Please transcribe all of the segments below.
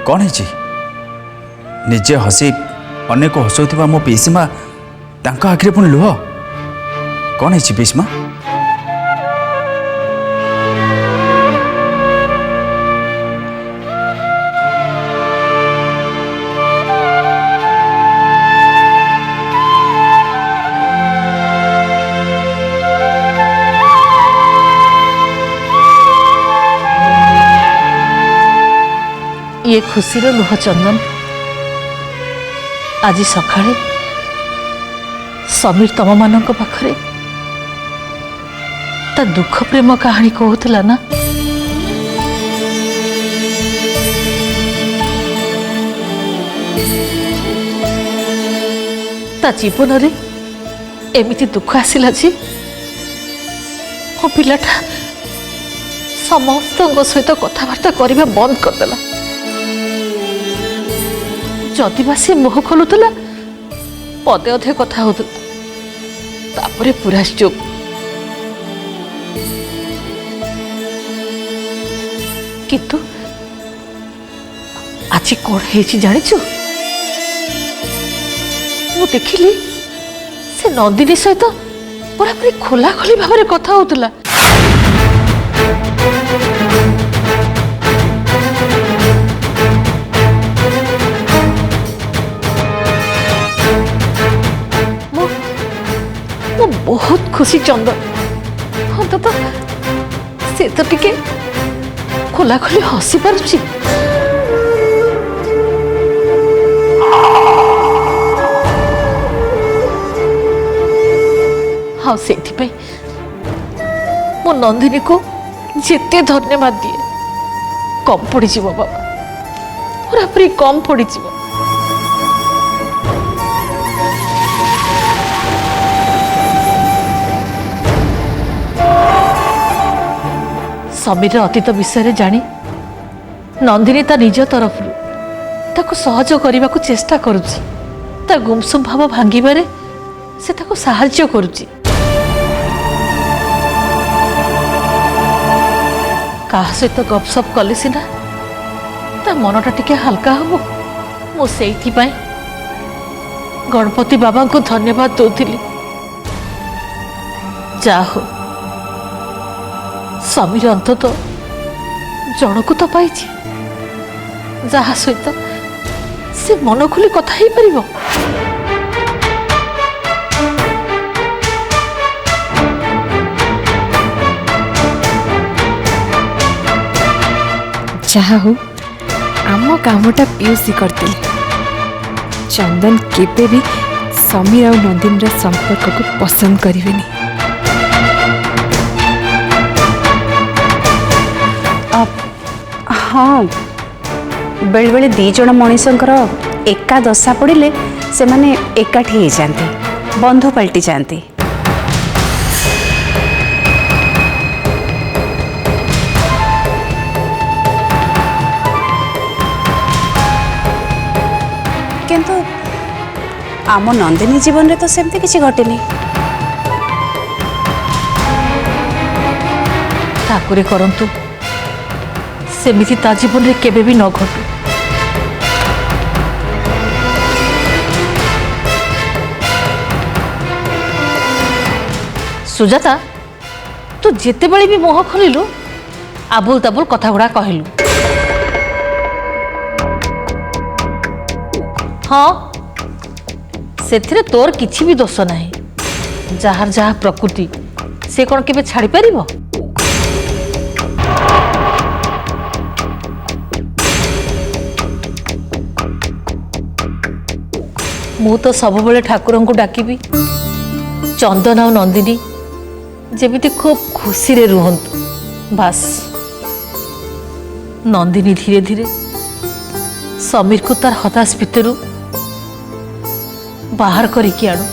कौन है निजे हसी अनेक हसुवा मो पीसीमा आखिरे पुणी लुह कौन है पीसीमा ये खुशीर लुह चंदन आज सकाळे समीर तम मान पाखरे ता दुख प्रेम कहानी कहूला ना ता जीवन रे एमिति दुख आसिला जी ओ पिलाटा समस्त सहित कथबार्ता करने बंद करदेला जदि बा सी मुह खोलुला पदे अधे कथा होता पूरा चुप किंतु आज कौन है जाचु मु देखिली से नंदिनी सहित पूरा पूरी खोला खोली भाव में कथा होता बहुत खुशी चंदन अंतत से तो टिके खोला खोली हसी पारुची हाँ से मो नंदिनी को जिते धन्यवाद दिए कम पड़ जी बाबा पूरा पूरी कम पड़ जी समीर अतीत विषय जानी नंदिनी ता निज तरफ ताको सहयोग करने को चेष्टा करुची ता गुमसुम भाव भांगिबारे से ताको साहाय्य करुची कहा सहित गपसप कले सीना ता मनटा टिके हल्का हम मु सेइथि पई गणपति बाबा को धन्यवाद दौली जा हो समीर अंतत जन को तो पाई जहा सहित से मन खुली कथा ही परिबो जहा हो आम कामटा पीयूसी करते चंदन केबे भी समीर और नंदिन रा संपर्क को पसंद करें हाँ बेले बेले दी जन मनीषंकर एका दशा पड़े से माने एकाठी हो जाते बंधु पलटि जाते किंतु आम नंदिनी जीवन रे तो सेमती किसी घटनी ठाकुरे करंतु सेमिति ता जीवन में केबे भी न घटू सुजाता तू जिते बड़े भी मुह खोलु आबुल ताबुल कथा गुड़ा कहलु हाँ से तोर किछि भी दोष नहीं जार जहा प्रकृति से कौन केबे छाड़ी पारिबो मु तो सब बेले ठाकुर को डाकिबी चंदन और नंदिनी जेमिति खूब खुशी रे रुहंतु बास नंदिनी धीरे धीरे समीर को तार हताश भितर बाहर करिकी आणु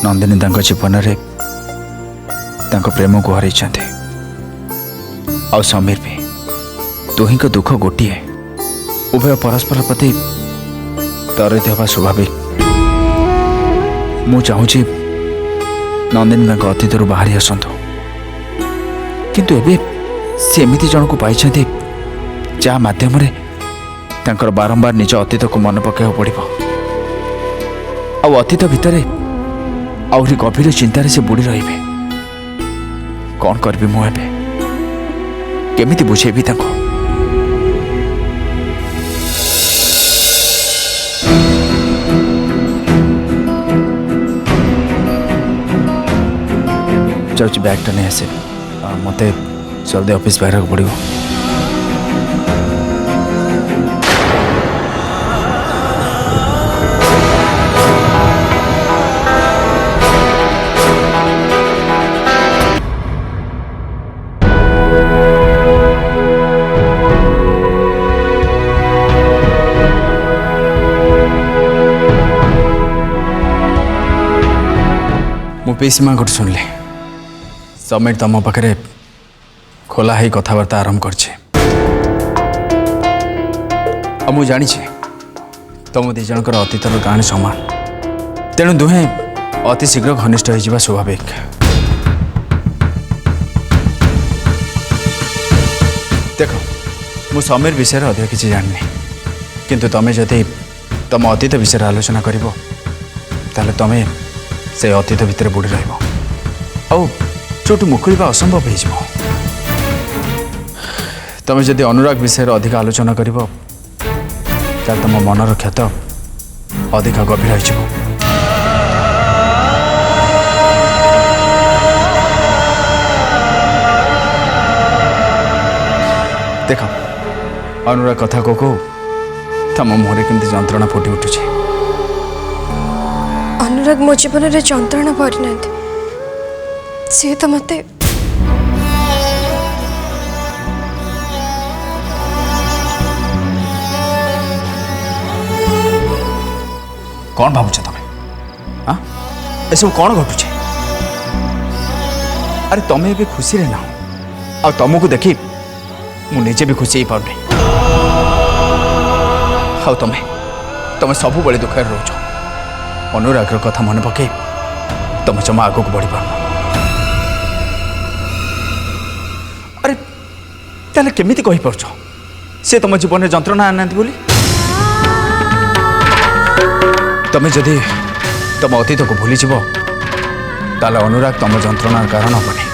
नंदिनी जीवन रे प्रेम को हर आ समीर भी दुही को दुख गोटे उभय परस्पर प्रति त्वरित हवा स्वाभाविक मु चाहूँगी नंदिनी अतीत बाहरी आसतु किंतु एबे से एमती जन को पाई जहाँ मध्यम बारंबार निज अतीत को मन पकड़ पड़ो अतीत भितर आहरी गभीर चिंतार से बुड़ी रे कौन करी मुझे केमिति बुझेबी ताको जाऊँ बैगटा नहीं आसे मत जल्दी ऑफिस बाहर पड़ो मु पेसीमा गोटे शुणिली समीर तुम पाखे खोला ही कथबार्ता आरंभ कर मु जानी तुम दी जनकर अतीतर कहानी समान तेणु दुहे अति शीघ्र घनिष्ठ हो स्वाभाविक देख मु समीर विषय अधिक किसी जानी किंतु तुम्हें जदि तुम अतीत विषय आलोचना कर तुम्हें से अतीत भितर बुड़ी रोटू मुकुलिबा असंभव हो तुम जदि अनुराग विषय अधिक आलोचना कर तुम मनर क्षत अधिक गभीर हो देख अनुराग कथा को तुम मुहरे केमती जंत्रणा फुटी उठुचे अनुराग मो जीवन में जंत्रणा भरी ना सी तो मत कौन भावुच तुम्हें हाँ ए सब कौन घटुचे अरे तुम्हें भी खुशी रे ना आ तुमको देखी मु निजे भी खुशी हो पार हाँ तुम्हें सब बड़े दुख रोच अनुराग कथा मन पकई तुम जमा आग को बढ़ी पार अरे ताले केमिति कहि परछ से तुम जीवन में जंत्रणा आना बोली तुम्हें जदि तुम अतीत को भूली जीव ताले अनुराग तुम जंत्रणार कारण हेनी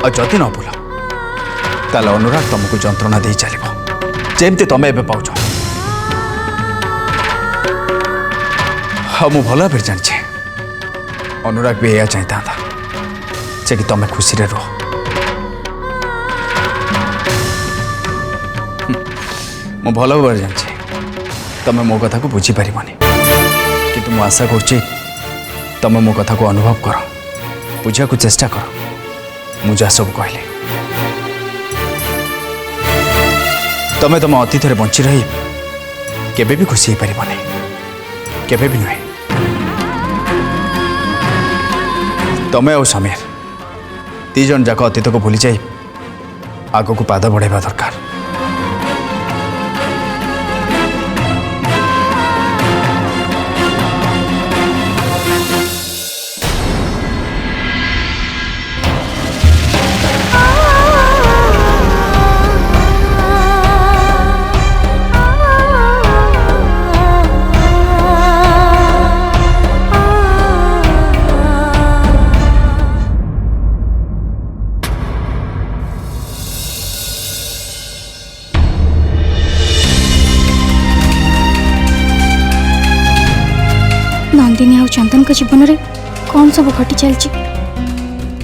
और जदि न भूल ताले अनुराग तुमको जंत्रणा दे चलो जमती तुम एवं पाच हाँ मु भल भाव जानी अनुराग भी यह चाहता से कि तुम खुशी रे रुह मु भल भाव जानी तुम मो कथा को बुझीपार किंतु मु आशा करुच्ची तुम मो कथा को अनुभव कर बुझा को चेष्टा कर मु जा सब कहली तुम तुम अतीत बंची रही केबे भी खुशी हो पार केबे भी नुहे तुम और समीर दी जन जाक अतीत को भूली जाए आग को पाद बढ़ावा दरकार नंदिनी आ चंदन का जीवन में कौन सब घटी चलची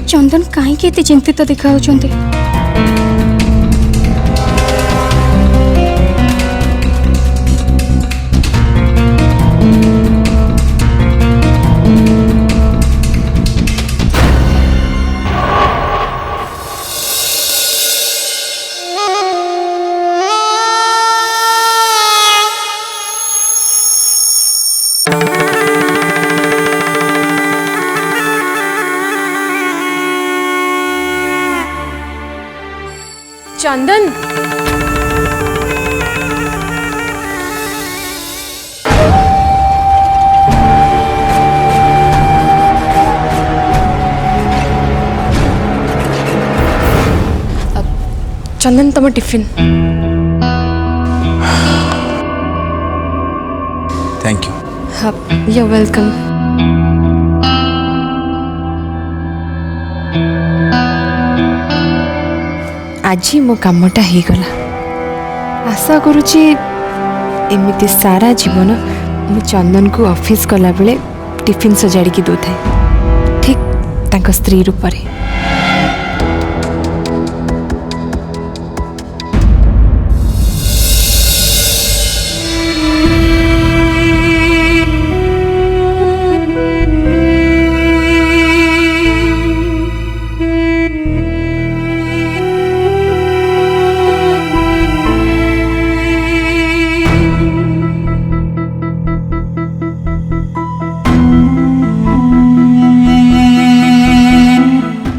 चंदन कहीं चिंतित देखा चंदन चंदन तुम टिफिन। Thank you. हाँ यू वेलकम। आज मो कामटा हो गला। आशा करुची एमिति सारा जीवन मु चंदन को ऑफिस गला बेले टिफिन सजाड़ी की दौथाए ठीक तांको स्त्री रूप रे।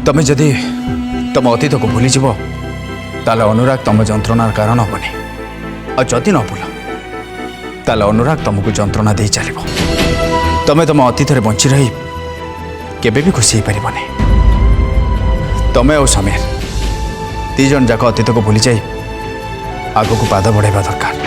तमें जदि तुम अतीत को भूली जीव ताले अनुराग तुम जंत्रणार कारण हेनी और जदि न भूल ताले अनुराग तुमको जंत्रणा दे चलो। तमें तुम अतीत बंची रही केबे भी खुशी हो पारबनी। तमें और समीर दीज जाक अतीत को भूली जाए आग को पाद बढ़ावा दरकार।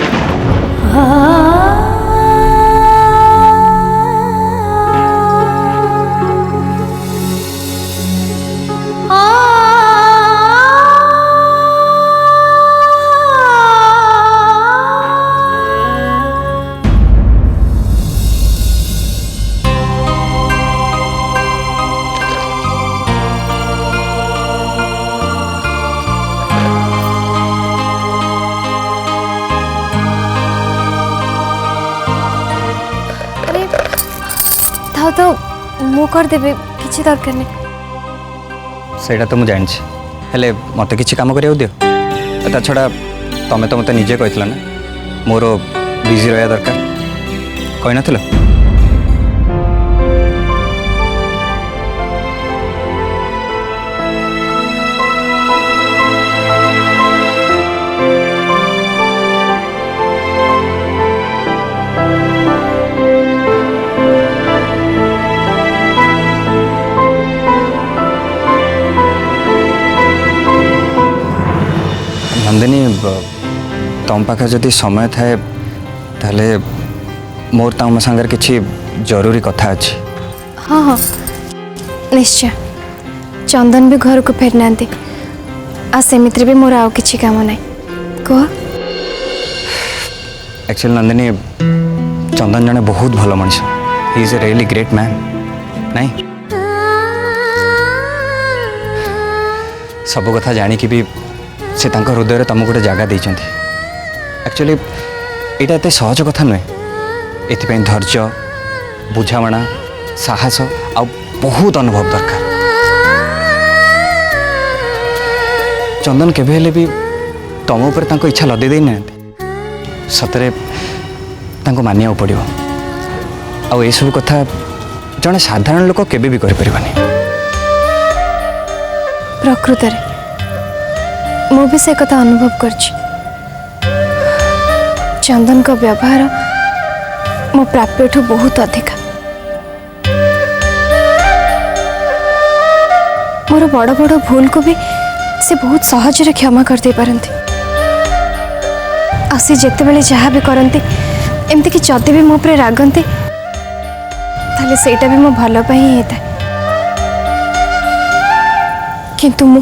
तो मु कर देबे किछि दरकार नहीं। सेटा तो मुझे जानी हेले मत किसी काम करिया दियो। ता छड़ा तमें तो मत निजे कहला ना मोर बिजी रहा दरकार कही नथिल। नंदिनी तुम पाखे जदि समय थाए ताले मोर तुम सांगर किछि जरूरी कथा अछि। हाँ हाँ निश्चय चंदन भी घर को फेरना आ सेमित्रे भी मोर आउ किछि काम नहीं कह। एक्चुअली नंदिनी चंदन जने बहुत भल Manish. He is a really great man नहीं सब कथा जानी कि भी से तांको हृदय तुम गोटे जगह देते। एक्चुअली यहाँ एत सहज कथा नुहे एपाई धैर्य बुझाणा साहस आ बहुत अनुभव दरकार। चंदन केबे भी तुम उपर तांको इच्छा लदे दे ना सतरे तांको मानिया पड़ो। आ ये सब कथा जड़े साधारण लोक केबे भी करि परिबानी। प्रकृत रे मु भी से कथा अनुभव करछि। चंदन का व्यवहार मो प्राप्य ठू बहुत अधिक। मोर बड़ बड़ भूल को भी से बहुत सहज रे क्षमा कर दे पारंती। आ से जेते बेले जहाँ भी करंती एमती कि जदि भी मो पर रागंती ताले सेटा भी मो भलो पई ही हेता। किंतु मु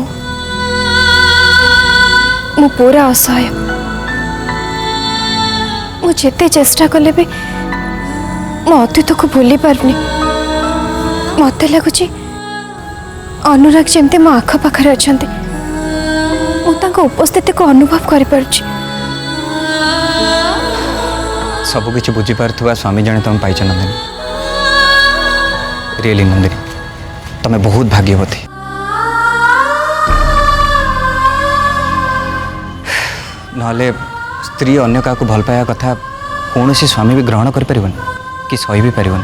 पूरा असहाय। मु जेते चेष्टा कले भी मो अतीत को भूली पारनी। मत लगुच अनुराग जमती मो आख पाखरे अछंती मु तांको उपस्थिति को अनुभव करि पारुछि। सब किछि बुझी पारुथुवा स्वामी जने तुम पाइछ नंदिनी। रियली नंदिनी तुम बहुत भाग्यवती। नहले स्त्री अन्य का भल पाया कथा कौन सी स्वामी भी ग्रहण कर परिबन कि सही भी परिबन।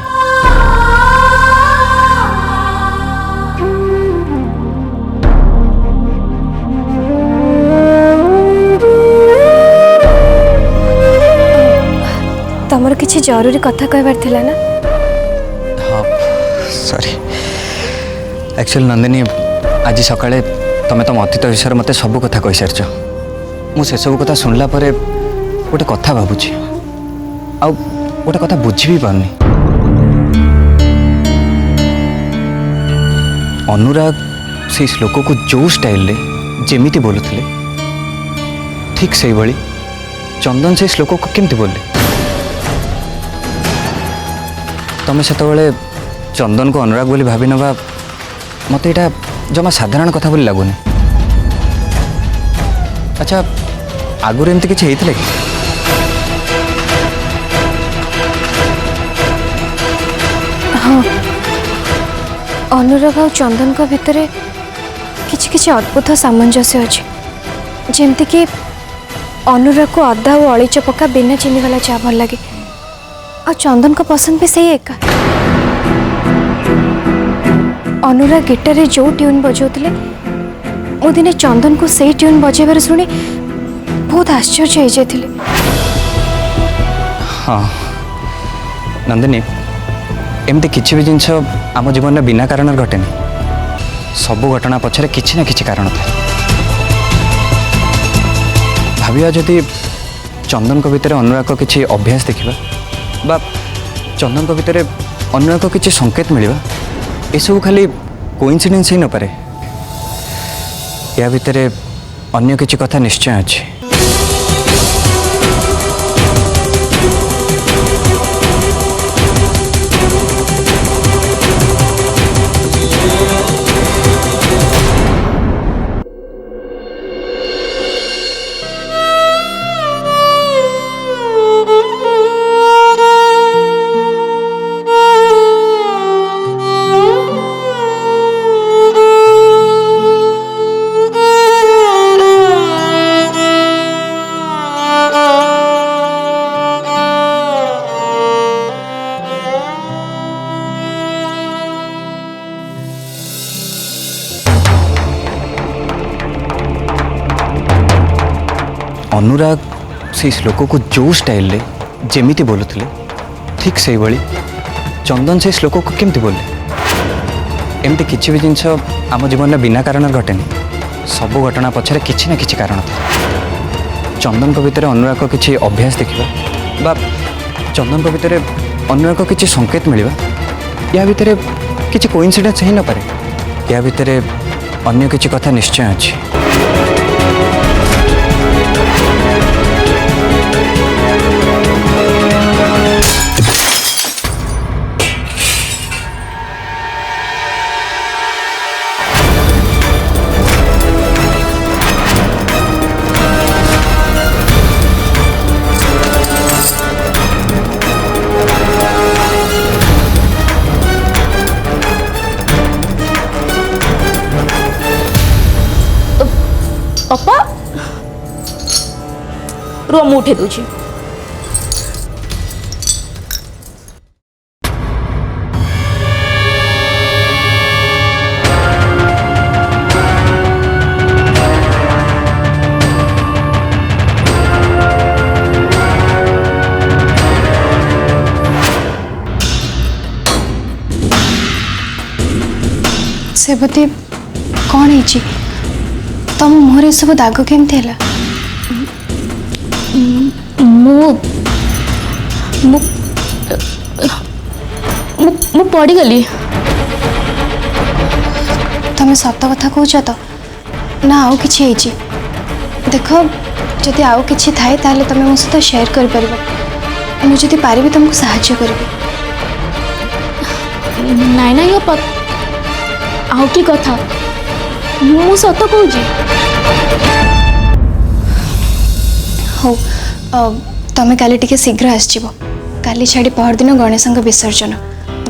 तमर किछि जरूरी कथा कहबार थिला ना। हाँ सॉरी एक्चुअली नंदिनी आज सकाळे तमे तुम अतीत विषय मते सब कथा कहि सारछ। ମୁଁ ସେସବୁ କଥା ଶୁଣିଲା ପରେ ଗୋଟେ କଥା ଭାବୁଛି ଆଉ ଗୋଟେ କଥା ବୁଝି ବି ପାରୁନି। ଅନୁରାଗ ସେଇ ଶ୍ଲୋକକୁ ଯେଉଁ ଷ୍ଟାଇଲରେ ଯେମିତି ବୋଲୁଥିଲେ ଠିକ୍ ସେଇଭଳି ଚନ୍ଦନ ସେଇ ଶ୍ଲୋକକୁ କେମିତି ବୋଲିଲେ? ତମେ ସେତେବେଳେ ଚନ୍ଦନକୁ ଅନୁରାଗ ବୋଲି ଭାବି ନେବା ମୋତେ ଏଇଟା ଜମା ସାଧାରଣ କଥା ବୋଲି ଲାଗୁନି। ଆଚ୍ଛା, ଆଗରୁ ଏମିତି କିଛି ହେଇଥିଲା କି? ହଁ, ଅନୁରାଗ ଆଉ ଚନ୍ଦନଙ୍କ ଭିତରେ କିଛି କିଛି ଅଦ୍ଭୁତ ସାମଞ୍ଜସ୍ୟ ଅଛି। ଯେମିତିକି ଅନୁରାଗକୁ ଅଦା ଆଉ ଅଳିଚ ପକା ବିନା ଚିନି ବାଲା ଚା ଭଲ ଲାଗେ, ଆଉ ଚନ୍ଦନଙ୍କ ପସନ୍ଦ ବି ସେଇ ଏକା। ଅନୁରାଗ ଗିଟାରରେ ଯେଉଁ ଟ୍ୟୁନ୍ ବଜାଉଥିଲେ ମୁଁ ଦିନେ ଚନ୍ଦନକୁ ସେଇ ଟ୍ୟୁନ୍ ବଜାଇବାର ଶୁଣି ବହୁତ ଆଶ୍ଚର୍ଯ୍ୟ ହେଇଯାଇଥିଲି। ହଁ ନନ୍ଦିନୀ, ଏମିତି କିଛି ବି ଜିନିଷ ଆମ ଜୀବନରେ ବିନା କାରଣରେ ଘଟେନି। ସବୁ ଘଟଣା ପଛରେ କିଛି ନା କିଛି କାରଣ ଥାଏ। ଭାବିବା ଯଦି ଚନ୍ଦନଙ୍କ ଭିତରେ ଅନୁରାଗର କିଛି ଅଭ୍ୟାସ ଦେଖିବା ବା ଚନ୍ଦନଙ୍କ ଭିତରେ ଅନୁରାଗର କିଛି ସଂକେତ ମିଳିବା, ଏସବୁ ଖାଲି କୋଇନ୍ସିଡେନ୍ସ ହିଁ ନପାରେ। ୟା ଭିତରେ ଅନ୍ୟ କିଛି କଥା ନିଶ୍ଚୟ ଅଛି। ଅନୁରାଗ ସେଇ ଶ୍ଲୋକକୁ ଯେଉଁ ଷ୍ଟାଇଲରେ ଯେମିତି ବୋଲୁଥିଲେ ଠିକ୍ ସେଇଭଳି ଚନ୍ଦନ ସେଇ ଶ୍ଲୋକକୁ କେମିତି ବୋଲିଲେ? ଏମିତି କିଛି ବି ଜିନିଷ ଆମ ଜୀବନରେ ବିନା କାରଣରେ ଘଟେନି। ସବୁ ଘଟଣା ପଛରେ କିଛି ନା କିଛି କାରଣ ଥାଏ। ଚନ୍ଦନଙ୍କ ଭିତରେ ଅନୁରାଗର କିଛି ଅଭ୍ୟାସ ଦେଖିବା ବା ଚନ୍ଦନଙ୍କ ଭିତରେ ଅନୁରାଗର କିଛି ସଂକେତ ମିଳିବା, ୟା ଭିତରେ କିଛି କୋଇନ୍ସିଡେନ୍ସ ହିଁ ନପାରେ। ୟା ଭିତରେ ଅନ୍ୟ କିଛି କଥା ନିଶ୍ଚୟ ଅଛି। ଅପା ରୁହ, ମୁଁ ଉଠେଇ ଦଉଛି। ସେବତୀ, କ'ଣ ହେଇଛି? ତମ ମୁହଁରେ ସବୁ ଦାଗ କେମିତି ହେଲା? ମୁଁ ପଡ଼ିଗଲି। ତମେ ସତ କଥା କହୁଛ ତ ନା ଆଉ କିଛି ହେଇଛି? ଦେଖ, ଯଦି ଆଉ କିଛି ଥାଏ ତାହେଲେ ତମେ ମୋ ସହିତ ସେୟାର କରିପାରିବ। ମୁଁ ଯଦି ପାରିବି ତମକୁ ସାହାଯ୍ୟ କରିବି। ନାଇଁ ନାଇଁ ଅପା, ଆଉ କି କଥା, ମୁଁ ସତ କହୁଛି। ହଉ, ତମେ କାଲି ଟିକେ ଶୀଘ୍ର ଆସିଯିବ। କାଲି ଛାଡ଼ି ପହରଦିନ ଗଣେଶଙ୍କ ବିସର୍ଜନ।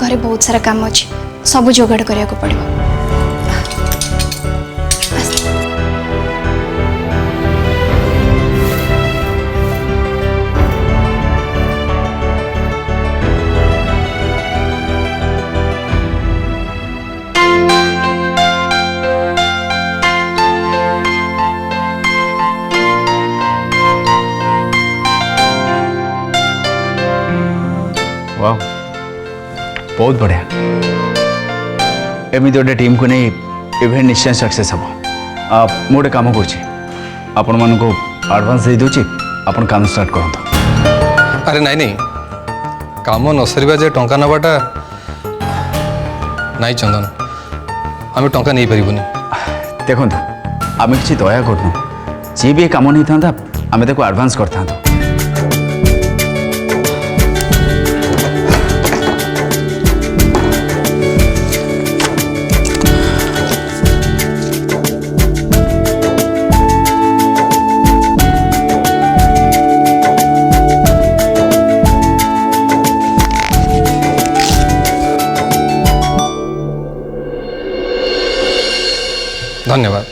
ଘରେ ବହୁତ ସାରା କାମ ଅଛି, ସବୁ ଯୋଗାଡ଼ କରିବାକୁ ପଡ଼ିବ। वाह, बहुत बढ़िया। एमती गोटे टीम को नहीं इवेंट निश्चय सक्सेस हम। मोटे कम कर आपण मानक आडभांस दे दूची आपण काम स्टार्ट करंतो अरे नाई नहीं काम न सरिबा जे टंका नबाटा नाई चंदन आम टंका नहीं पारिबुनी देखो आम किसी दया करनु जी भी काम नहीं था आम ताको आडभांस कर था धन्यवाद।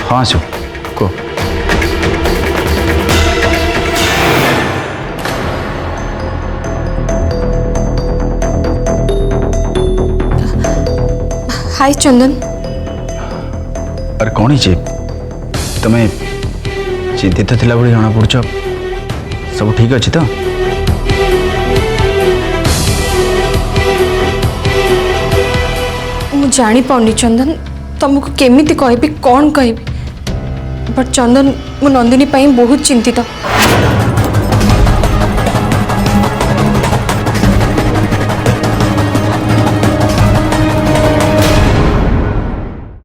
हाँ शो को हाय चंदन अरे कौन ही तमें चिंतित थिला भाई जना पड़छ सब ठीक अच्छे तो मु जानी पाउनी चंदन तुमको केमिति कहबी कौन कहबी बट चंदन मु नंदिनी पाई बहुत चिंतित।